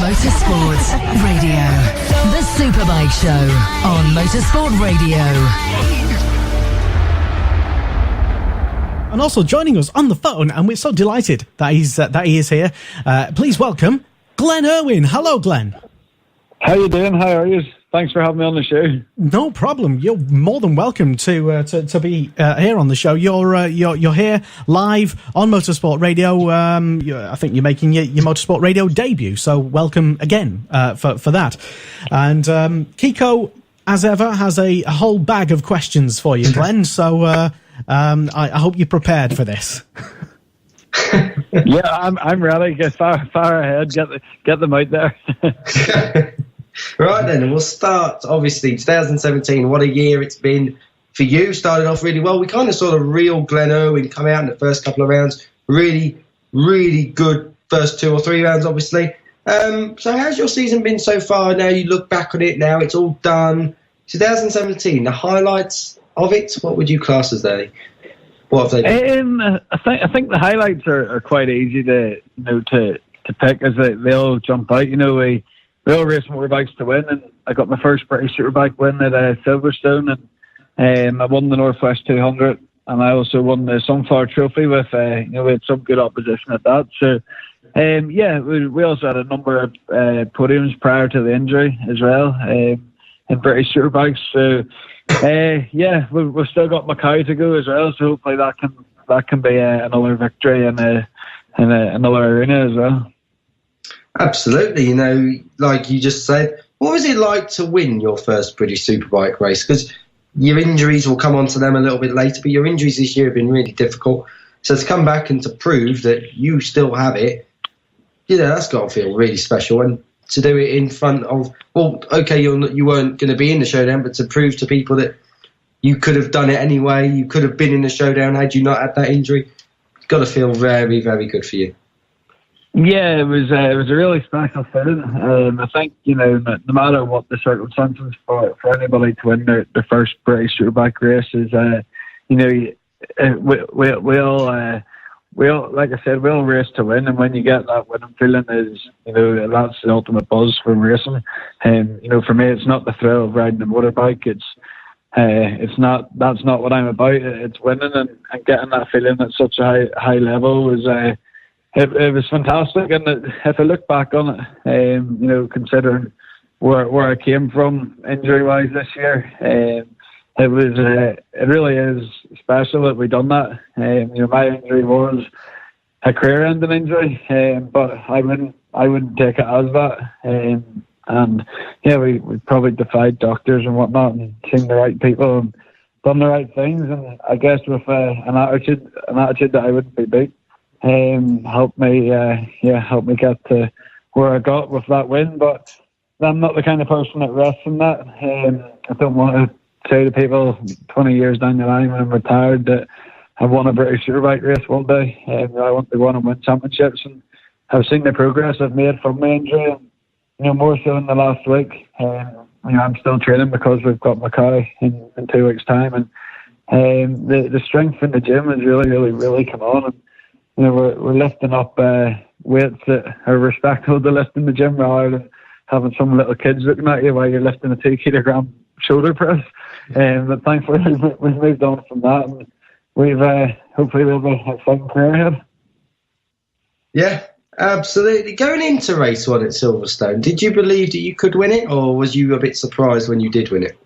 Motorsport Radio. The Superbike Show on Motorsport Radio. And also joining us on the phone, and we're so delighted that he is here. Please welcome Glenn Irwin. Hello, Glenn. How you doing? How are you? Thanks for having me on the show. No problem. You're more than welcome to be here on the show. You're here live on Motorsport Radio. I think you're making your Motorsport Radio debut, so welcome again for that. And Kiko, as ever, has a whole bag of questions for you, Glenn. So I hope you're prepared for this. Yeah, I'm ready. Get far ahead. Get them out there. Right then, we'll start, obviously, 2017. What a year it's been for you. Started off really well. We kind of saw the real Glenn Irwin come out in the first couple of rounds. Really, really good first 2 or 3 rounds, obviously. So how's your season been so far? Now you look back on it, now it's all done. 2017, the highlights of it, what would you class as they? What have they been? I think the highlights are quite easy to pick, as they all jump out. We all race motorbikes to win, and I got my first British Superbike win at Silverstone, and I won the Northwest 200, and I also won the Sunflower Trophy with we had some good opposition at that. So we also had a number of podiums prior to the injury as well in British Superbikes. So we've still got Macau to go as well. So hopefully that can be another victory in another arena as well. Absolutely. Like you just said, what was it like to win your first British Superbike race? Because your injuries, will come on to them a little bit later, but your injuries this year have been really difficult. So to come back and to prove that you still have it, that's got to feel really special. And to do it in front of, you weren't going to be in the showdown, but to prove to people that you could have done it anyway, you could have been in the showdown had you not had that injury, it's got to feel very, very good for you. Yeah, it was a really special feeling. I think, no matter what the circumstances for anybody to win their first British Superbike race is, we all, like I said, we all race to win, and when you get that winning feeling, that's the ultimate buzz from racing. For me, it's not the thrill of riding a motorbike. That's not what I'm about. It's winning and getting that feeling at such a high level was. It was fantastic, and if I look back on it, considering where I came from injury-wise this year, it really is special that we done that. My injury was a career-ending injury, but I wouldn't take it as that. We probably defied doctors and whatnot, and seen the right people and done the right things, and I guess with an attitude that I wouldn't be beat. Helped me get to where I got with that win. But I'm not the kind of person that rests in that. I don't want to say to people 20 years down the line when I'm retired that I won a British Superbike race one day. I want to go on and win championships, and I've seen the progress I've made from my injury, and more so in the last week. I'm still training because we've got Macau in 2 weeks' time, and the strength in the gym has really, really, really come on. And we're lifting up weights that are respectable to lift in the gym, rather than having some little kids looking at you while you're lifting a 2 kilogram shoulder press. But thankfully we've moved on from that, and we've hopefully we'll have a exciting career ahead. Yeah, absolutely. Going into race one at Silverstone, did you believe that you could win it, or was you a bit surprised when you did win it?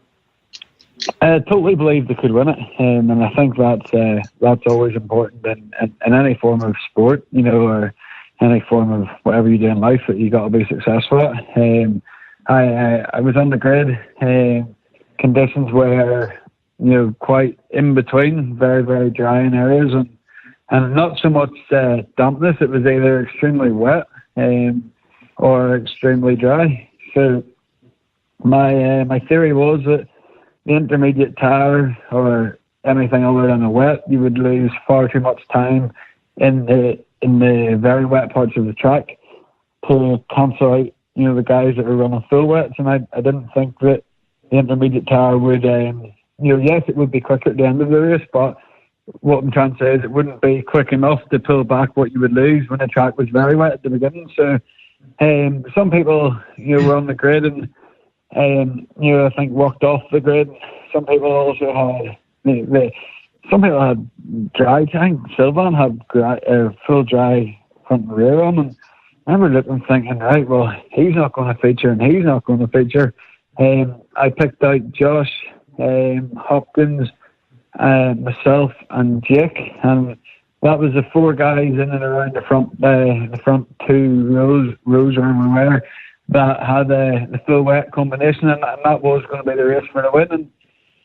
I totally believed they could win it, and I think that's always important in any form of sport, or any form of whatever you do in life, that you got to be successful at. I was on the grid, conditions were quite in between, very, very dry in areas, and not so much dampness. It was either extremely wet or extremely dry. So my theory was that the intermediate tire, or anything other than a wet, you would lose far too much time in the very wet parts of the track to cancel out, the guys that were running full wets. And I didn't think that the intermediate tire would, yes, it would be quicker at the end of the race, but what I'm trying to say is it wouldn't be quick enough to pull back what you would lose when the track was very wet at the beginning. So some people, were on the grid and, I think walked off the grid. Some people also had, some people had dry tank. Sylvan had full dry front and rear on, and I remember looking thinking, right, well, he's not going to feature and he's not going to feature. I picked out Josh, Hopkins, myself and Jake, and that was the 4 guys in and around the front 2 rows around my wire that had the full wet combination, and that was going to be the race for the win.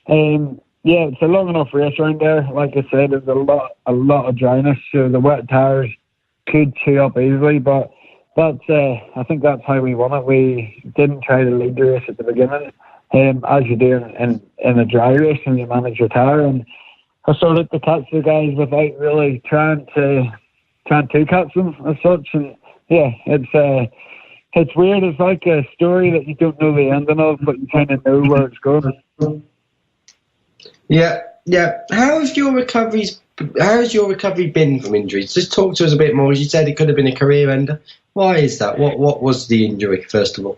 And it's a long enough race around there. Like I said, there's a lot of dryness, so the wet tires could chew up easily, but that's I think that's how we won it. We didn't try to lead the race at the beginning, as you do in a dry race, and you manage your tire. And I started to catch the guys without really trying to catch them as such. And it's weird. It's like a story that you don't know the ending of, but you kind of know where it's going. Yeah. How has your recovery been from injuries? Just talk to us a bit more. As you said, it could have been a career ender. Why is that? What was the injury, first of all?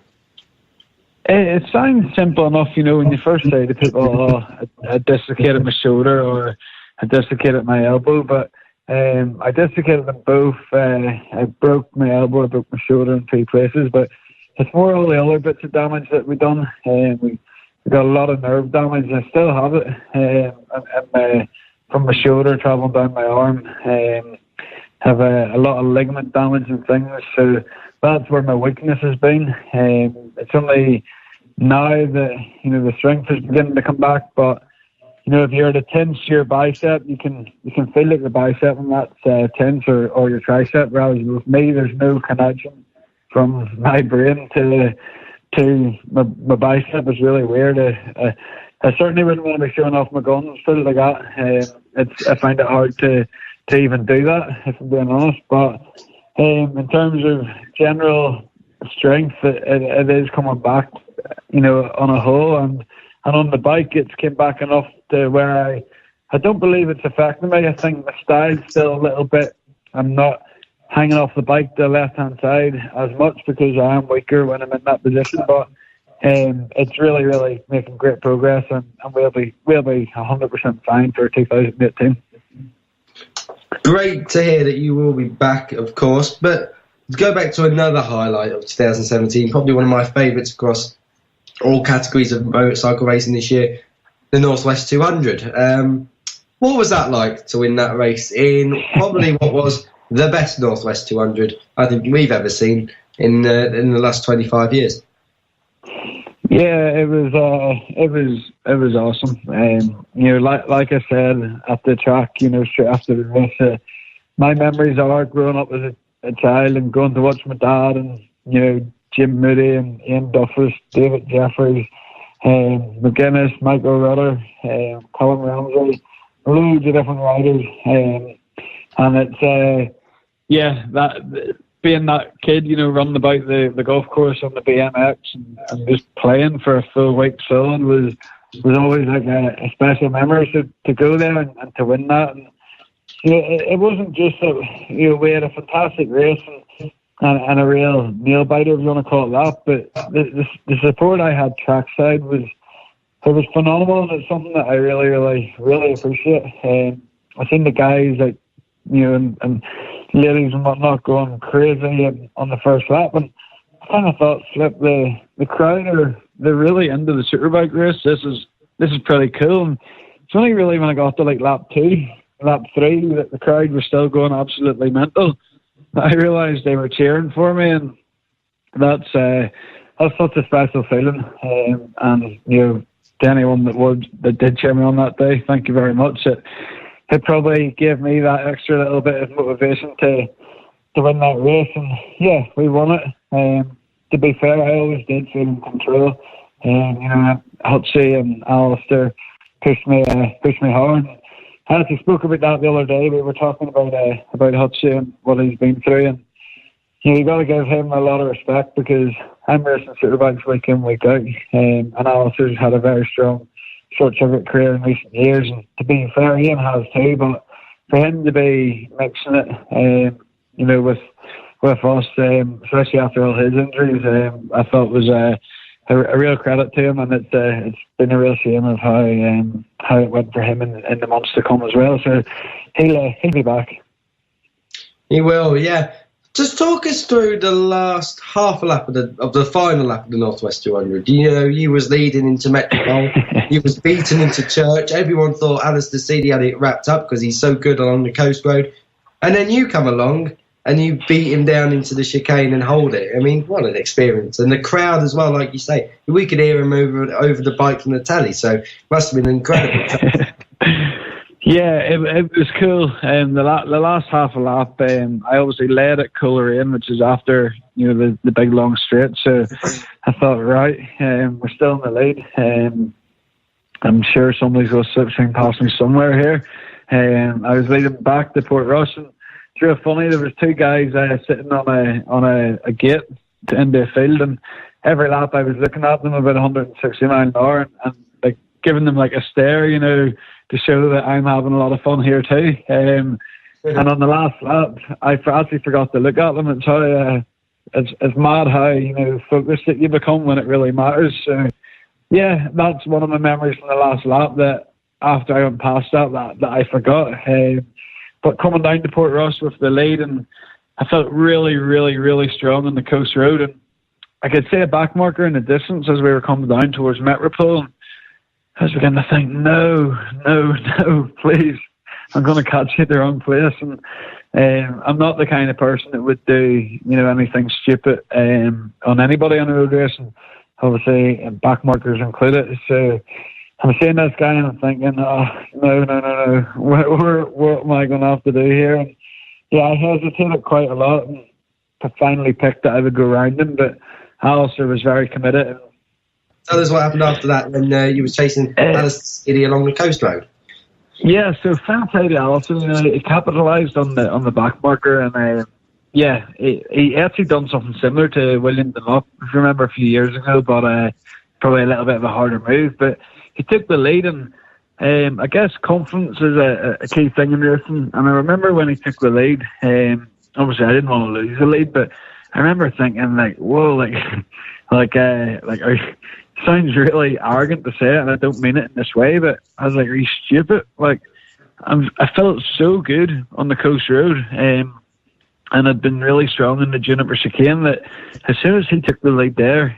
It sounds simple enough, when you first say to people, I dislocated my shoulder or I dislocated my elbow, but I dislocated them both. I broke my elbow, I broke my shoulder in 3 places, but it's more all the other bits of damage that we've done. We got a lot of nerve damage. I still have it from my shoulder traveling down my arm. Have a lot of ligament damage and things, so that's where my weakness has been. It's only now that the strength is beginning to come back, but if you're to tense your bicep, you can feel it, the bicep, and that's tense, or your tricep. Whereas with me, there's no connection from my brain to my bicep. It's really weird. I certainly wouldn't want to be showing off my guns, put it like that. I find it hard to even do that, if I'm being honest. But in terms of general strength, it is coming back, on a whole, and on the bike it's came back enough to where I don't believe it's affecting me. I think my style's still a little bit, I'm not hanging off the bike to the left hand side as much because I am weaker when I'm in that position, but it's really, really making great progress, and we'll be 100% fine for 2018. Great to hear that you will be back, of course, but to go back to another highlight of 2017, probably one of my favourites across all categories of motorcycle racing this year, the Northwest 200. What was that like to win that race in probably what was the best Northwest 200 I think we've ever seen in the last 25 years? Yeah, it was awesome. Like I said at the track, straight after the race, my memories are growing up as a child and going to watch my dad and Jim Moody and Ian Duffus, David Jeffries, McGuinness, Michael Rutter, Colin Ramsey, loads of different riders, and it's that. Being that kid, running about the golf course on the BMX and just playing for a full week solid was always like a special memory to go there and to win that. And it wasn't just that we had a fantastic race and a real nail biter, if you want to call it that. But the support I had trackside was phenomenal, and it's something that I really, really, really appreciate. I seen the guys and ladies and whatnot going crazy on the first lap, and I kind of thought, flip, the crowd they're really into the superbike race. This is pretty cool. And it's only really when I got to lap 2, lap 3 that the crowd was still going absolutely mental. I realised they were cheering for me, and that's such a special feeling. And to anyone that did cheer me on that day, thank you very much. It probably gave me that extra little bit of motivation to win that race, and we won it. To be fair, I always did feel in control. Hutchie and Alistair pushed me hard. I actually spoke about that the other day. We were talking about Hutchie and what he's been through, and you got to give him a lot of respect because I'm racing superbikes week in, week out, and Alistair's had a very strong short circuit career in recent years, and to be fair, Ian has too, but for him to be mixing it, with with us, especially after all his injuries. I thought was a real credit to him, and it's been a real shame of how it went for him in the months to come as well. So he'll be back. He will, yeah. Just talk us through the last half a lap of the final lap of the Northwest 200. You know, you was leading into Metropole, you was beaten into Church. Everyone thought Alistair Seeley had it wrapped up because he's so good along the coast road. And then you come along and you beat him down into the chicane and hold it. I mean, what an experience. And the crowd as well, like you say. We could hear him over the bike from the telly, so it must have been incredible. Yeah, it was cool. The last half a lap, I obviously led at Coleraine, which is after the big long straight. So I thought, right, we're still in the lead. I'm sure somebody's going to swing past me somewhere here. I was leading back to Portrush, and it's real funny. There was two guys sitting on a gate into a field, and every lap I was looking at them about 160 miles an hour, and like giving them like a stare, to show that I'm having a lot of fun here too. And on the last lap, I actually forgot to look at them. It's how it's mad how focused that you become when it really matters. So yeah, that's one of my memories from the last lap, that after I went past that I forgot. But coming down to Portrush with the lead, and I felt really, really, really strong on the coast road, and I could see a back marker in the distance as we were coming down towards Metropole. I was beginning to think, no, please, I'm going to catch you at the wrong place. And I'm not the kind of person that would do, anything stupid on anybody on a road race, and obviously back markers included. So I'm seeing this guy and I'm thinking, oh, no, what am I going to have to do here? And yeah, I hesitated quite a lot, and I finally picked that I would go around him, but Alistair was very committed. Tell us what happened after that when you were chasing Alistair Seeley along the coast road. Yeah, so fair play to Alistair. He capitalised on the back marker, and he actually done something similar to William Dunlop, if you remember, a few years ago, but probably a little bit of a harder move. But he took the lead, and I guess confidence is a key thing in racing. And I remember when he took the lead, obviously I didn't want to lose the lead, but I remember thinking, like, whoa, sounds really arrogant to say it, and I don't mean it in this way, but I was like, are you stupid? Like, I felt so good on the coast road, and I'd been really strong in the Juniper chicane, that as soon as he took the lead there,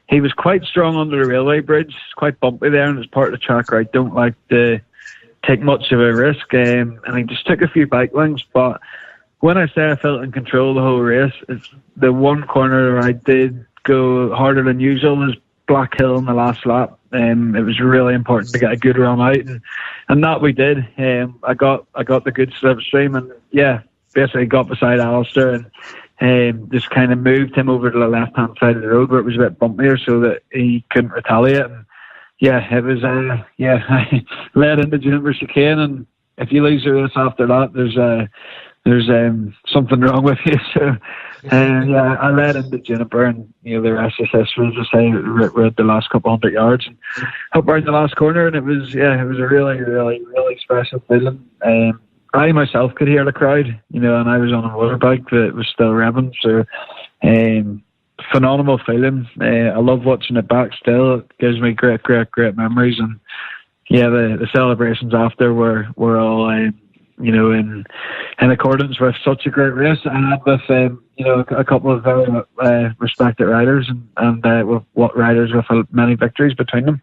he was quite strong under the railway bridge. It's quite bumpy there, and it's part of the track where I don't like to take much of a risk, and he just took a few bike lengths. But when I say I felt in control of the whole race, it's the one corner where I did go harder than usual was Black Hill in the last lap. It was really important to get a good run out, and that we did. I got the good slipstream, and basically got beside Alistair and just kind of moved him over to the left hand side of the road where it was a bit bumpier, so that he couldn't retaliate. And it was I led into Juniper chicane, and if you lose the race after that, there's something wrong with you. So I led into Juniper, and the rest is history. As I say, we're at the last couple 100 yards, and up around the last corner, and it was a really, really, really special feeling. I myself could hear the crowd, and I was on a motorbike that was still revving. So phenomenal feeling. I love watching it back still. It gives me great, great, great memories. And the celebrations after were all in accordance with such a great race, and with a couple of very respected riders, and with riders with many victories between them.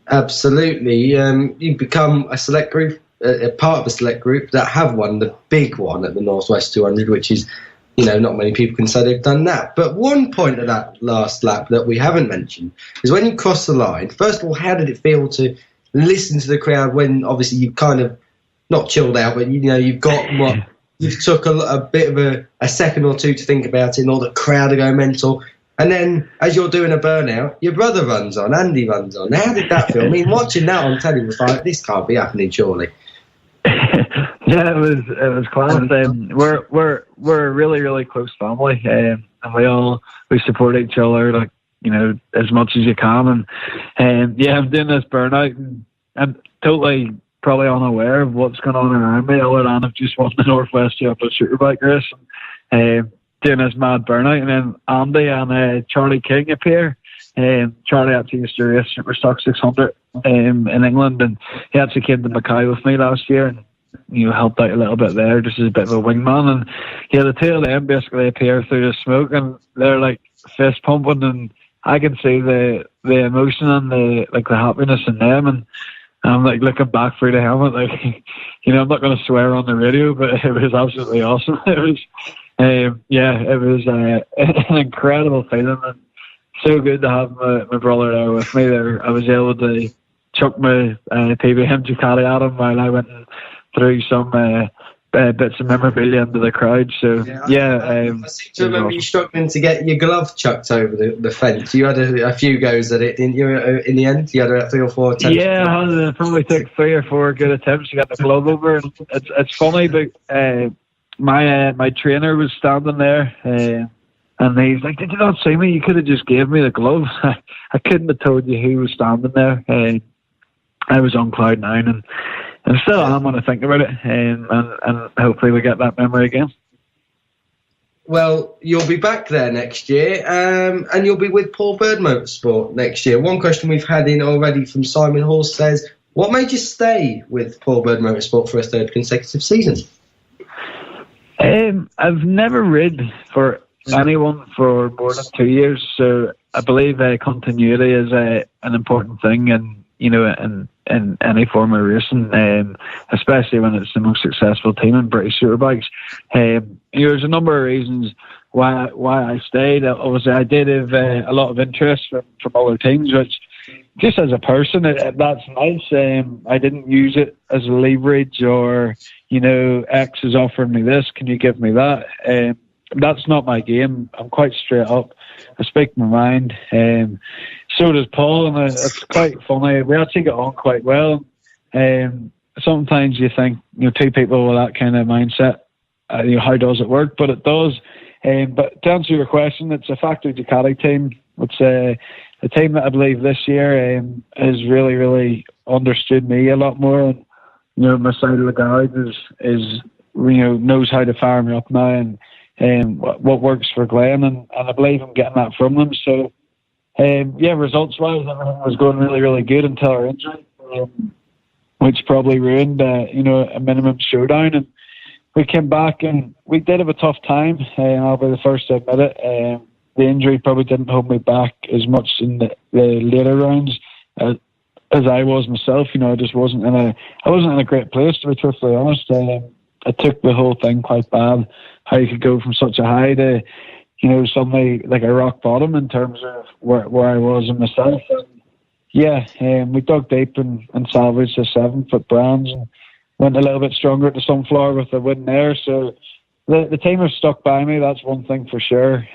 Absolutely. You've become a select group, a part of a select group that have won the big one at the Northwest 200, which is, not many people can say they've done that. But one point of that last lap that we haven't mentioned is when you crossed the line. First of all, how did it feel to listen to the crowd when obviously you kind of not chilled out, but you've got you've took a bit of a second or two to think about it, and all the crowd are going mental. And then, as you're doing a burnout, your brother runs on, Andy runs on. How did that feel? I mean, watching that on telly was like, this can't be happening, surely. Yeah, it was class. We're a really, really close family, and we support each other, like, as much as you can. And I'm doing this burnout, and I'm totally probably unaware of what's going on around me, other than I've just won the Northwest Champion Superbike race and doing this mad burnout. And then Andy and Charlie King appear. Charlie actually used to race Superstock 600 in England, and he actually came to Macau with me last year and helped out a little bit there, just as a bit of a wingman. And the two of them basically appear through the smoke, and they're like fist pumping, and I can see the emotion and the happiness in them. And I'm like looking back through the helmet, like I'm not going to swear on the radio, but it was absolutely awesome. It was, it was an incredible feeling, and so good to have my brother there with me. There, I was able to chuck my PBM Ducati at him while I went and threw some bits of memorabilia into the crowd. So I seem to remember you struggling to get your glove chucked over the fence. You had a few goes at it, didn't you? In the end, you had 3 or 4 attempts. Yeah, I probably took 3 or 4 good attempts to get the glove over. And it's funny, but my trainer was standing there. And he's like, "Did you not see me? You could have just gave me the glove." I couldn't have told you who was standing there. I was on cloud 9, and still am when I think about it. And hopefully we get that memory again. Well, you'll be back there next year, and you'll be with Paul Bird Motorsport next year. One question we've had in already from Simon Hall says, "What made you stay with Paul Bird Motorsport for a 3rd consecutive season?" I've never rid for anyone for more than 2 years, so I believe continuity is an important thing, and in any form of racing, especially when it's the most successful team in British Superbikes. There's a number of reasons why I stayed. Obviously, I did have a lot of interest from other teams, which just as a person, that's nice. I didn't use it as a leverage, or X is offering me this, can you give me that? That's not my game. I'm quite straight up. I speak my mind. So does Paul, and it's quite funny. We actually get on quite well. Sometimes you think, two people with that kind of mindset, how does it work? But it does. But to answer your question, it's a factory Ducati team. It's a team that I believe this year has really, really understood me a lot more. And my side of the garage is knows how to fire me up now, and what works for Glenn, and I believe I'm getting that from them. So, results-wise, everything was going really, really good until our injury, which probably ruined, a minimum showdown. And we came back, and we did have a tough time, and I'll be the first to admit it. The injury probably didn't hold me back as much in the later rounds as I was myself. I just wasn't in a great place, to be truthfully honest. I took the whole thing quite bad, how you could go from such a high to, suddenly like a rock bottom in terms of where I was in myself. And we dug deep and salvaged the 7-foot bronze, and went a little bit stronger at the Sunflower with the win there. So the team have stuck by me, that's one thing for sure.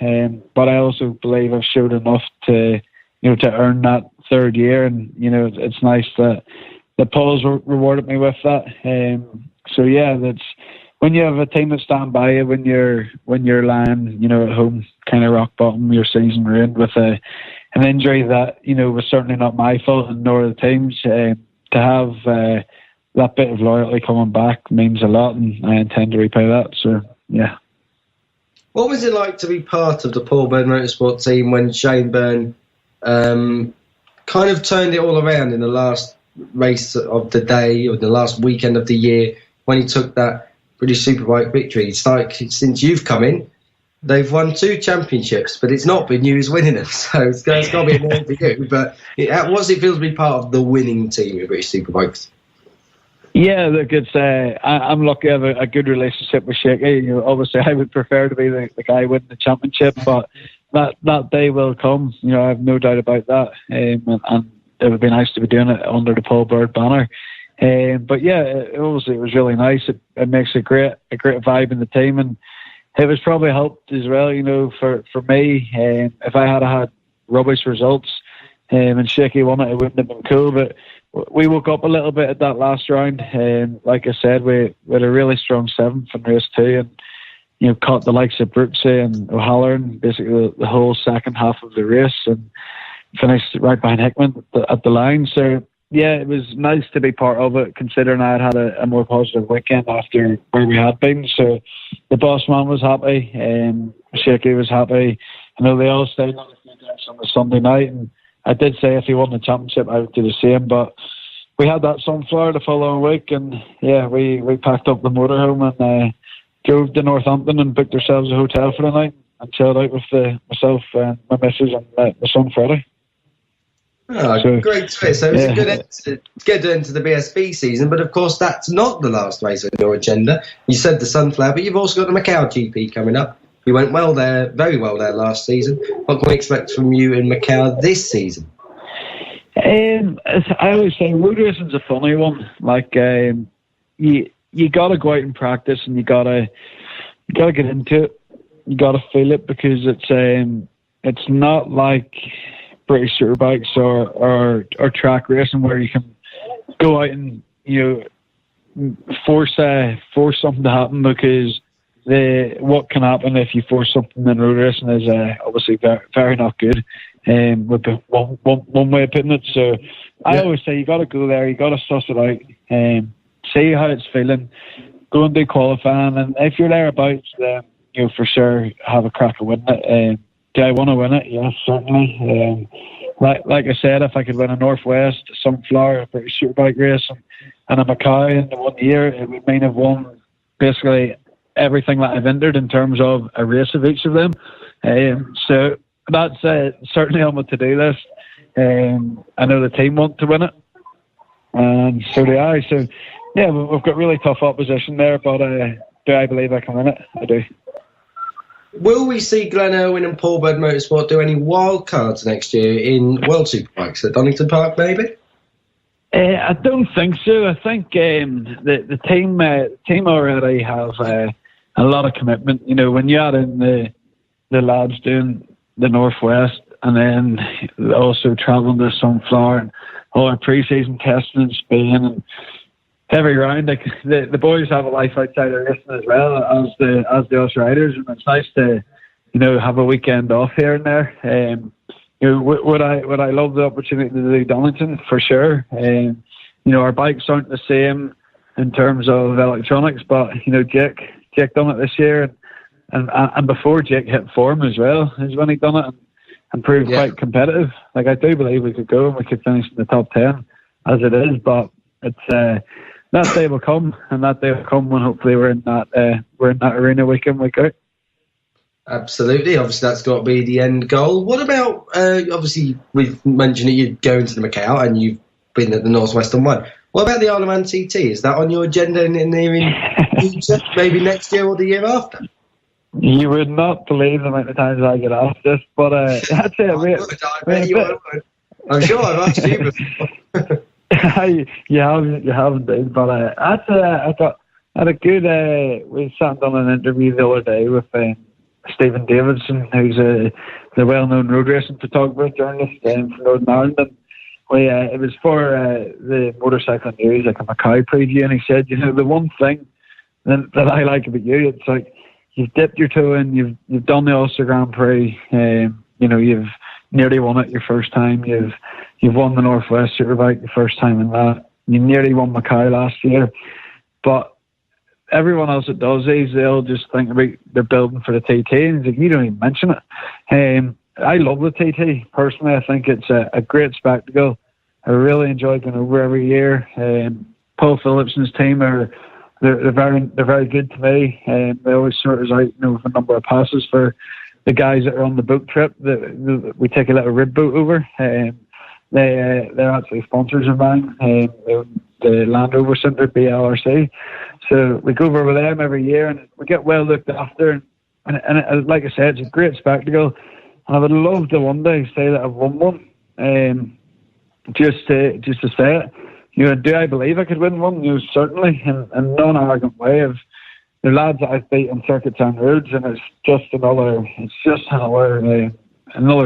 But I also believe I've showed enough to earn that 3rd year, and it's nice that the Paul's rewarded me with that. That's when you have a team that stand by you when you're lying, at home, kind of rock bottom, your season ruined with an injury that was certainly not my fault and nor the team's. To have that bit of loyalty coming back means a lot, and I intend to repay that. So yeah. What was it like to be part of the Paul Bird Motorsport team when Shane Byrne kind of turned it all around in the last race of the day, or the last weekend of the year, when he took that British Superbike victory? It's like, since you've come in, they've won 2 championships, but it's not been you who's winning them, so it's got to be more for you. But what does it feel to be part of the winning team in British Superbikes? Yeah, look, it's I'm lucky I have a good relationship with Shaky. Obviously, I would prefer to be the guy winning the championship, but that day will come. I have no doubt about that, and it would be nice to be doing it under the Paul Bird banner. But yeah, obviously it was really nice. It makes a great vibe in the team, and it was probably helped as well. For me, if I had rubbish results and Shaky won it wouldn't have been cool. But we woke up a little bit at that last round, and like I said, we had a really strong 7th in race 2, and caught the likes of Brooksy and O'Halloran basically the whole second half of the race, and finished right behind Hickman at the line. So yeah, it was nice to be part of it, considering I had a more positive weekend after where we had been. So the boss man was happy, Shaky was happy. I know they all stayed on the Sunday night, and I did say if he won the championship, I would do the same. But we had that sunflower the following week, and yeah, we packed up the motorhome and drove to Northampton and booked ourselves a hotel for the night and chilled out with myself and my missus and my son Freddie. Oh, so, great twist. So it was a good end to the BSB season, but of course that's not the last race on your agenda. You said the Sunflower, but you've also got the Macau GP coming up. You went well there, very well there last season. What can we expect from you in Macau this season? As I always say, road racing's a funny one. Like you got to go out and practice, and you gotta get into it. You got to feel it, because it's not like British Superbikes or track racing where you can go out and force something to happen, because what can happen if you force something in road racing is obviously very, very not good. With one way of putting it. So I always say you got to go there, you got to suss it out, see how it's feeling, go and do qualifying, and if you're thereabouts, then for sure have a crack at winning it. Do I want to win it? Yes, certainly. Like I said, if I could win a Northwest, a Sunflower, a British Superbike race, and a Macau in the 1 year, it would mean I've won basically everything that I've entered in terms of a race of each of them. So that's certainly on my to-do list. I know the team want to win it, and so do I. So yeah, we've got really tough opposition there, but do I believe I can win it? I do. Will we see Glenn Irwin and Paul Bird Motorsport do any wild cards next year in World Superbikes at Donington Park, maybe? I don't think so. I think the team already have a lot of commitment. When you add in the lads doing the Northwest, and then also travelling to Sunflower and all our pre-season testing in Spain, and every round, like the boys have a life outside of racing as well as the us riders, and it's nice to have a weekend off here and there. Would I love the opportunity to do Donington? For sure. Our bikes aren't the same in terms of electronics, but Jake done it this year, and before Jake hit form as well is when he done it and proved quite competitive. Like, I do believe we could go and we could finish in the top 10 as it is, but it's that day will come, and that day will come when hopefully we're in that arena week in, week out. Absolutely. Obviously, that's got to be the end goal. What about, obviously, we've mentioned that you're going to the Macau and you've been at the Northwestern one. What about the Isle of Man TT? Is that on your agenda in the near future, maybe next year or the year after? You would not believe the amount of times I get asked this, but that's it. I'm sure I've asked you before. you have indeed, but I had a good. We sat down an interview the other day with Stephen Davidson, who's the well-known road racing photographer journalist from Northern Ireland. And it was for the Motorcycle News, like a Macau preview, and he said, the one thing that I like about you, it's like you've dipped your toe in, you've done the Ulster Grand Prix, you've nearly won it your first time, you've won the Northwest Superbike the first time in that, you nearly won Macau last year, but everyone else that does these, they'll just think about they're building for the TT, and he's like, you don't even mention it. I love the TT personally. I think it's a great spectacle. I really enjoy going over every year. Paul Phillipson's team they're very good to me. They always sort us out, with a number of passes for the guys that are on the boat trip. We take a little rib boat over. They're actually sponsors of mine. The Land Rover Centre, BLRC. So we go over with them every year, and we get well looked after. And like I said, it's a great spectacle. And I would love to one day say that I've won one. Just to say it. Do I believe I could win one? Certainly, in no arrogant way. Of the lads that I've beat on circuits and roads, and it's just another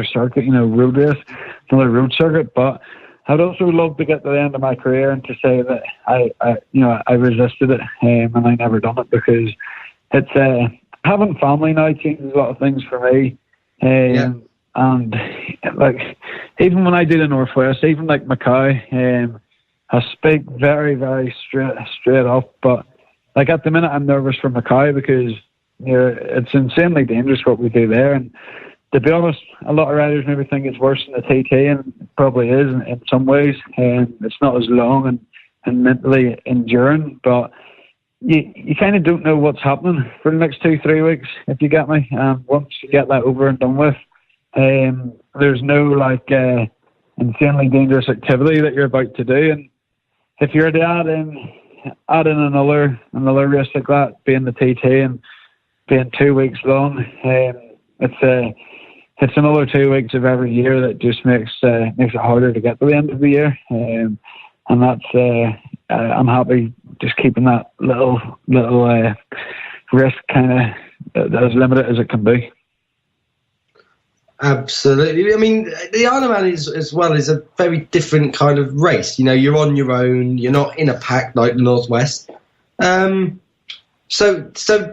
circuit, road race, another road circuit. But I'd also love to get to the end of my career and to say that I resisted it and I never done it, because it's having family now changes a lot of things for me. And like, even when I do the Northwest, even like Macau, I speak very, very straight up. But like at the minute, I'm nervous for Macau because it's insanely dangerous what we do there. And to be honest, a lot of riders maybe think it's worse than the TT, and it probably is in some ways. And it's not as long and mentally enduring, but you kind of don't know what's happening for the next 2-3 weeks, if you get me. Once you get that over and done with, there's no insanely dangerous activity that you're about to do. And if you're to add in another race like that, being the TT and being 2 weeks long, it's another 2 weeks of every year that just makes it harder to get to the end of the year. And that's I'm happy just keeping that little risk kind of as limited as it can be. Absolutely. I mean, the Ironman as well is a very different kind of race. You're on your own. You're not in a pack like the Northwest. So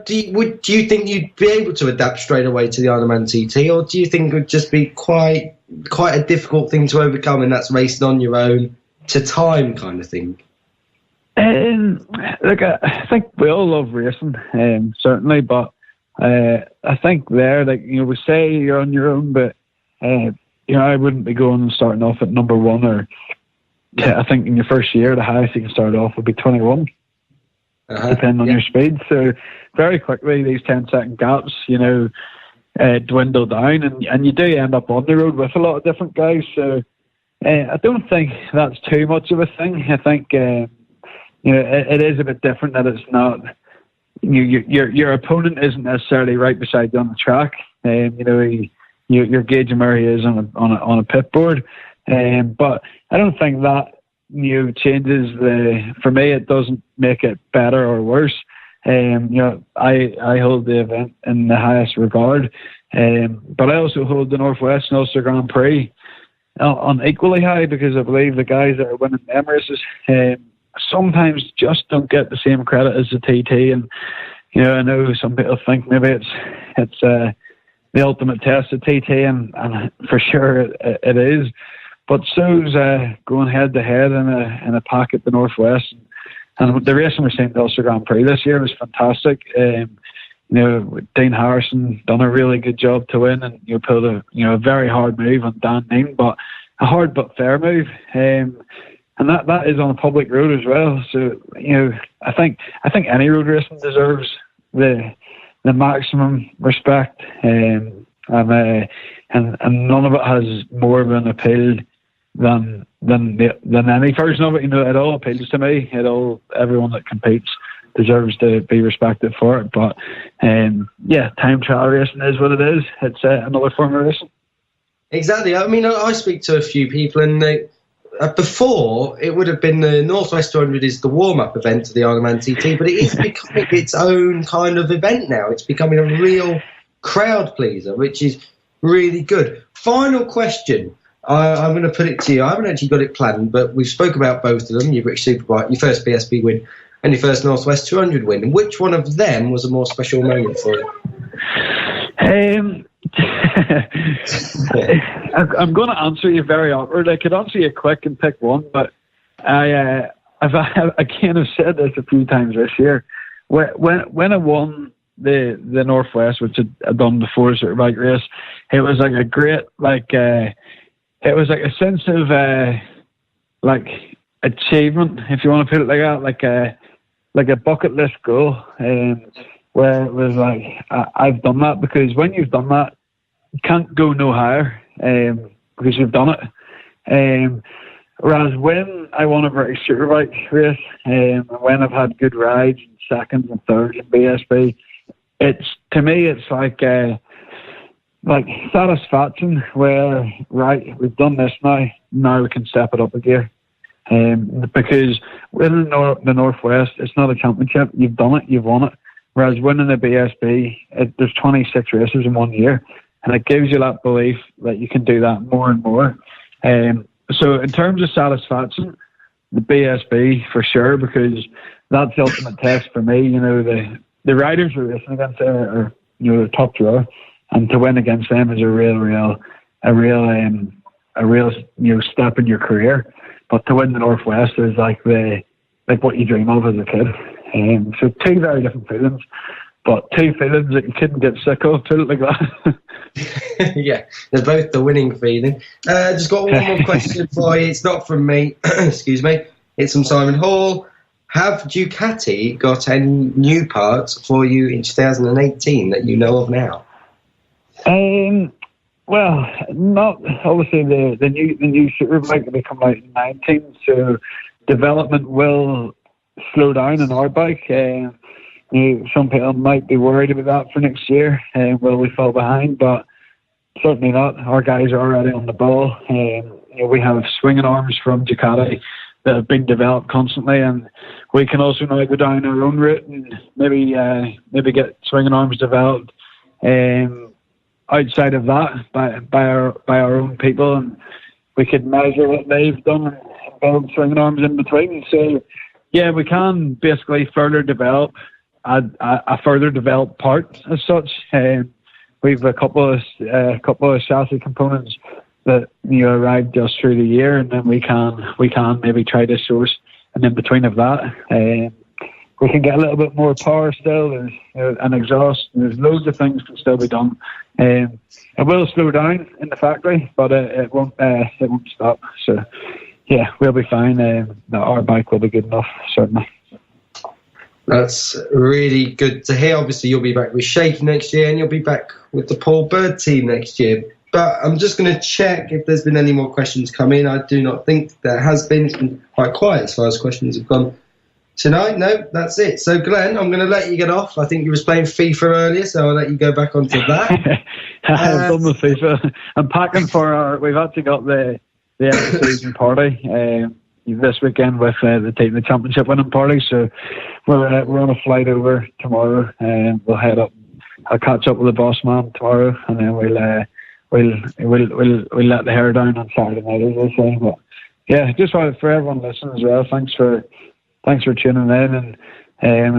do you think you'd be able to adapt straight away to the Ironman TT, or do you think it would just be quite a difficult thing to overcome, and that's racing on your own to time kind of thing? Look, I think we all love racing, certainly, but I think there, we say you're on your own, but I wouldn't be going and starting off at number one, or I think in your first year, the highest you can start off would be 21. Depending on your speed. So very quickly these 10-second gaps, dwindle down, and you do end up on the road with a lot of different guys. So I don't think that's too much of a thing. I think it is a bit different that it's not. Your opponent isn't necessarily right beside you on the track. You're gauging where he is on a pit board. But I don't think that changes for me, it doesn't make it better or worse. I hold the event in the highest regard, but I also hold the Northwest and Ulster Grand Prix on equally high, because I believe the guys that are winning them races sometimes just don't get the same credit as the TT. And I know some people think maybe it's the ultimate test of TT, and for sure it is. But so's going head to head in a pack at the Northwest, and the racing we're seeing at the Ulster Grand Prix this year was fantastic. Dean Harrison done a really good job to win, and pulled a very hard move on Dan Neame, but a hard but fair move, and that is on a public road as well. So I think any road racing deserves the maximum respect, and none of it has more of an appeal than any version of it. It all appeals to me. Everyone that competes deserves to be respected for it. But time trial racing is what it is. It's another form of racing. Exactly. I mean, I speak to a few people, and before it would have been the Northwest 200 is the warm-up event to the Ironman TT, but it is becoming its own kind of event now. It's becoming a real crowd pleaser, which is really good. Final question. I'm going to put it to you. I haven't actually got it planned, but we've spoke about both of them, your British Superbike, your first BSB win, and your first Northwest 200 win. And which one of them was a more special moment for you? I'm going to answer you very awkward. I could answer you quick and pick one, but I've again, I've said this a few times this year. When I won the Northwest, which I'd done before the Superbike race, it was like a great, it was like a sense of achievement, if you want to put it like that, like a bucket list goal, where it was like, I've done that, because when you've done that, you can't go no higher, because you've done it. Whereas when I won a British Superbike race, and when I've had good rides and seconds and thirds in BSB, to me it's like satisfaction, where right, we've done this now we can step it up a gear. Because winning the Northwest, it's not a championship. You've done it, you've won it. Whereas winning the BSB, there's 26 races in 1 year, and it gives you that belief that you can do that more and more. So in terms of satisfaction, the BSB for sure, because that's the ultimate test for me. The riders we're racing against are the top drawer, and to win against them is a real step in your career. but to win the Northwest is like what you dream of as a kid. So two very different feelings, but two feelings that you couldn't get sick of, put it like that. Yeah, they're both the winning feeling. Just got one more question for you. It's not from me, excuse me. It's from Simon Hall. Have Ducati got any new parts for you in 2018 that you know of now? Well, not obviously the new Superbike will be coming out in 19, so development will slow down on our bike. Some people might be worried about that for next year. Will we fall behind? But certainly not. Our guys are already on the ball. We have swinging arms from Ducati that have been developed constantly, and we can also now go down our own route and maybe get swinging arms developed outside of that by our own people, and we could measure what they've done and build swinging arms in between. So yeah, we can basically further develop a further developed part as such. We've a couple of chassis components that arrive just through the year, and then we can maybe try to source an in between of that. We can get a little bit more power still. There's an exhaust. There's loads of things can still be done. It will slow down in the factory, but it won't stop. So yeah, we'll be fine. Our bike will be good enough, certainly. That's really good to hear. Obviously, you'll be back with Shaky next year, and you'll be back with the Paul Bird team next year. But I'm just going to check if there's been any more questions come in. I do not think there has been. It's been quite quiet as far as questions have gone tonight. No, that's it. So, Glenn, I'm going to let you get off. I think you was playing FIFA earlier, so I'll let you go back onto that. I've done the FIFA. I'm packing for we've actually got the end of season party this weekend with the championship winning party. So we're on a flight over tomorrow, and we'll head up. I'll catch up with the boss man tomorrow, and then we'll let the hair down on Saturday night, as I say. But yeah, just for everyone listening as well, thanks for tuning in, and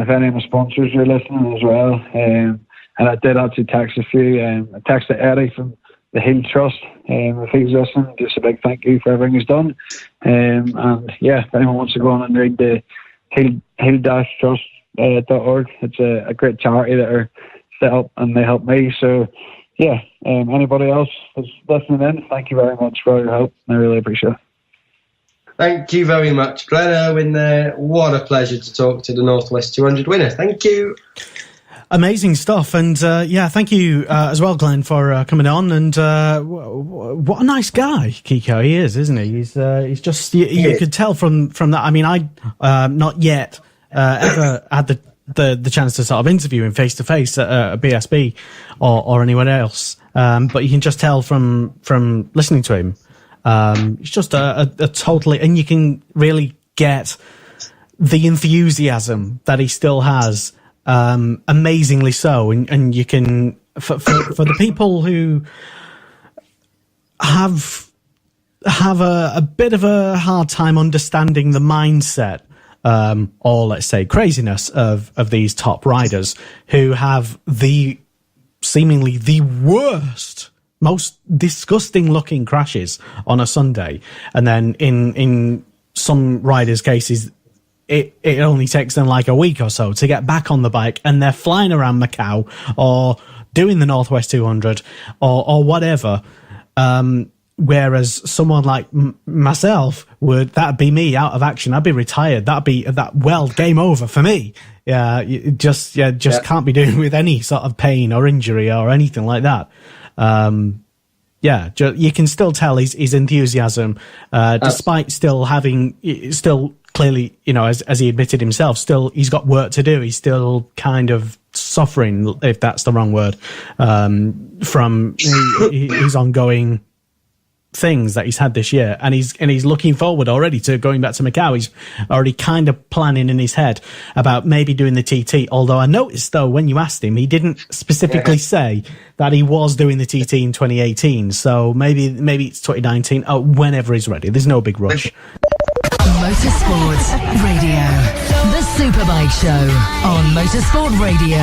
if any of my sponsors are listening as well, and I did actually text a few. I texted Eddie from the Hill Trust, if he's listening, just a big thank you for everything he's done. And yeah, if anyone wants to go on and read the hill-trust.org, it's a great charity that are set up and they help me. So yeah, anybody else who's listening in, thank you very much for your help. I really appreciate it. Thank you very much, Glenn Irwin there. What a pleasure to talk to the Northwest 200 winner. Thank you. Amazing stuff. And yeah, thank you as well, Glenn, for coming on. And what a nice guy Kiko he is, isn't he? He's just, you could tell from that. I mean, I not yet ever had the chance to sort of interview him face to face at a BSB or anywhere else. But you can just tell from listening to him. It's just a totally, and you can really get the enthusiasm that he still has, amazingly so. And you can, for the people who have a bit of a hard time understanding the mindset, or let's say craziness of these top riders who have seemingly the worst, most disgusting looking crashes on a Sunday, and then in some riders' cases it only takes them like a week or so to get back on the bike, and they're flying around Macau or doing the Northwest 200 or whatever, whereas someone like myself that'd be me out of action. I'd be retired. Game over for me. You just can't be doing with any sort of pain or injury or anything like that. You can still tell his enthusiasm, despite still clearly, as he admitted himself, still he's got work to do. He's still kind of suffering, if that's the wrong word, from his ongoing things that he's had this year, and he's looking forward already to going back to Macau. He's already kind of planning in his head about maybe doing the TT, although I noticed though when you asked him, he didn't specifically say that he was doing the TT in 2018, so maybe it's 2019, whenever he's ready. There's no big rush. Motorsport Radio, the Superbike Show on Motorsport Radio.